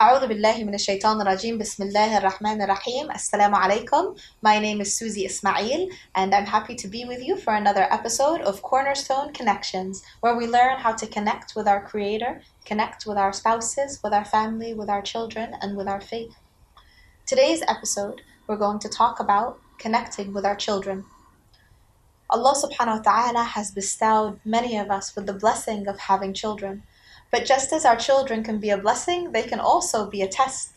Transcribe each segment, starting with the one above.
أعوذ بالله من الشيطان الرجيم بسم الله الرحمن الرحيم Assalamu alaikum. My name is Suzy Ismail and I'm happy to be with you for another episode of Cornerstone Connections, where we learn how to connect with our Creator, connect with our spouses, with our family, with our children, and with our faith. Today's episode, we're going to talk about connecting with our children. Allah subhanahu wa ta'ala has bestowed many of us with the blessing of having children. But just as our children can be a blessing, they can also be a test.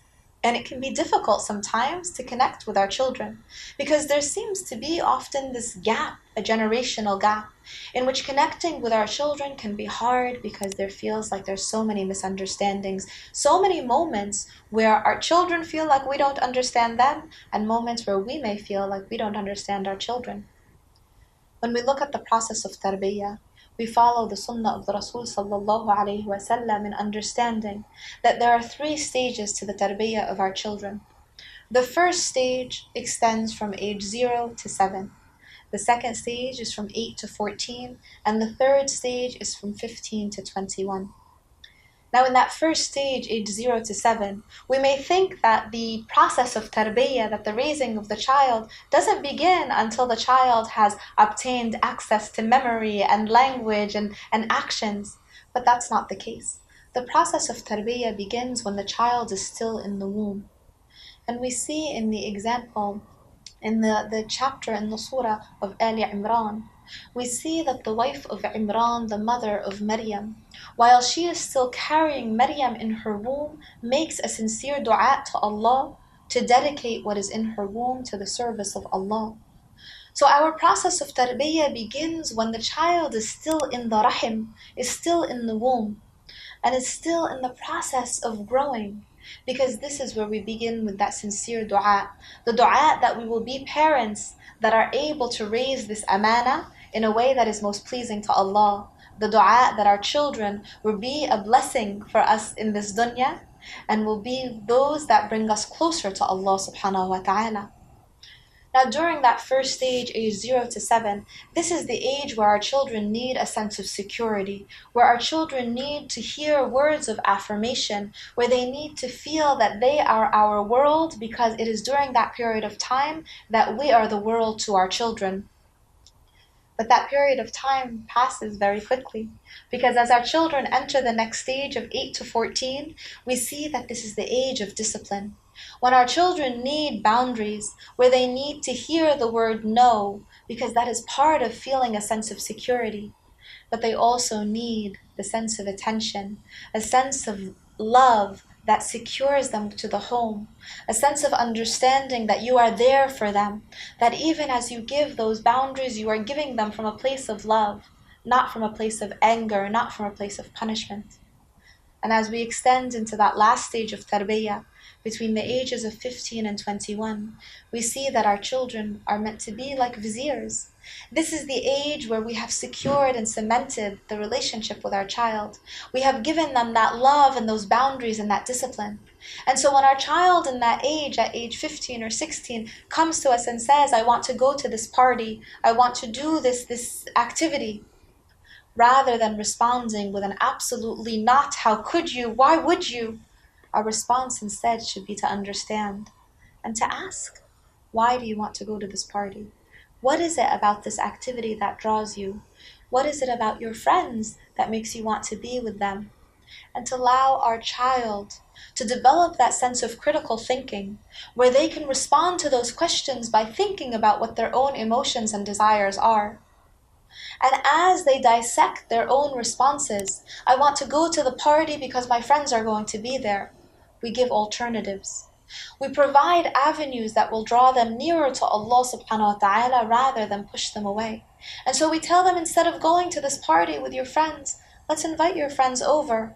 And it can be difficult sometimes to connect with our children because there seems to be often this gap, a generational gap, in which connecting with our children can be hard because there feels like there's so many misunderstandings, so many moments where our children feel like we don't understand them, and moments where we may feel like we don't understand our children. When we look at the process of tarbiyah, we follow the sunnah of the Rasul sallallahu alayhi wa sallam in understanding that there are 3 stages to the tarbiyah of our children. The first stage extends from age 0 to 7. The second stage is from 8 to 14, and the third stage is from 15 to 21. Now, in that first stage, age 0 to 7, we may think that the process of tarbiyah, that the raising of the child, doesn't begin until the child has obtained access to memory and language and actions. But that's not the case. The process of tarbiyah begins when the child is still in the womb. And we see in the example, in the chapter in the surah of Ali Imran, we see that the wife of Imran, the mother of Maryam, while she is still carrying Maryam in her womb, makes a sincere dua to Allah to dedicate what is in her womb to the service of Allah. So our process of tarbiyah begins when the child is still in the rahim, is still in the womb, and is still in the process of growing. Because this is where we begin with that sincere dua. The dua that we will be parents that are able to raise this amana in a way that is most pleasing to Allah. The dua that our children will be a blessing for us in this dunya and will be those that bring us closer to Allah subhanahu wa ta'ala. Now, during that first stage, age 0 to 7, this is the age where our children need a sense of security, where our children need to hear words of affirmation, where they need to feel that they are our world, because it is during that period of time that we are the world to our children. But that period of time passes very quickly, because as our children enter the next stage of 8 to 14, we see that this is the age of discipline. When our children need boundaries, where they need to hear the word no, because that is part of feeling a sense of security. But they also need the sense of attention, a sense of love that secures them to the home, a sense of understanding that you are there for them, that even as you give those boundaries, you are giving them from a place of love, not from a place of anger, not from a place of punishment. And as we extend into that last stage of tarbiyah, between the ages of 15 and 21, we see that our children are meant to be like viziers. This is the age where we have secured and cemented the relationship with our child. We have given them that love and those boundaries and that discipline. And so when our child in that age, at age 15 or 16, comes to us and says, I want to go to this party, I want to do this activity, rather than responding with an absolutely not, how could you, why would you? Our response instead should be to understand and to ask, why do you want to go to this party? What is it about this activity that draws you? What is it about your friends that makes you want to be with them? And to allow our child to develop that sense of critical thinking, where they can respond to those questions by thinking about what their own emotions and desires are. And as they dissect their own responses, I want to go to the party because my friends are going to be there, we give alternatives. We provide avenues that will draw them nearer to Allah subhanahu wa ta'ala rather than push them away. And so we tell them, instead of going to this party with your friends, let's invite your friends over.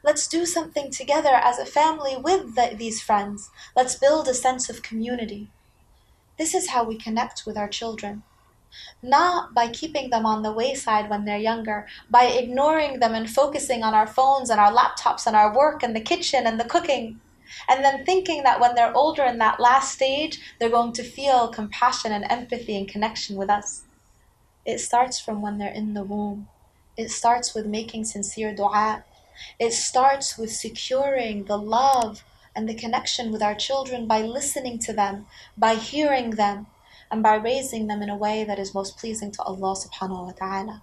Let's do something together as a family with these friends. Let's build a sense of community. This is how we connect with our children. Not by keeping them on the wayside when they're younger, by ignoring them and focusing on our phones and our laptops and our work and the kitchen and the cooking, and then thinking that when they're older in that last stage, they're going to feel compassion and empathy and connection with us. It starts from when they're in the womb. It starts with making sincere dua. It starts with securing the love and the connection with our children by listening to them, by hearing them, and by raising them in a way that is most pleasing to Allah subhanahu wa ta'ala.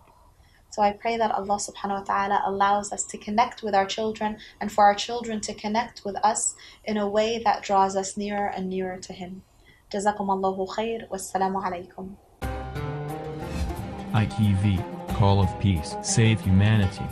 So I pray that Allah subhanahu wa ta'ala allows us to connect with our children and for our children to connect with us in a way that draws us nearer and nearer to Him. Jazakum Allahu khair. Wassalamu alaikum. ITV, Call of Peace, Save Humanity.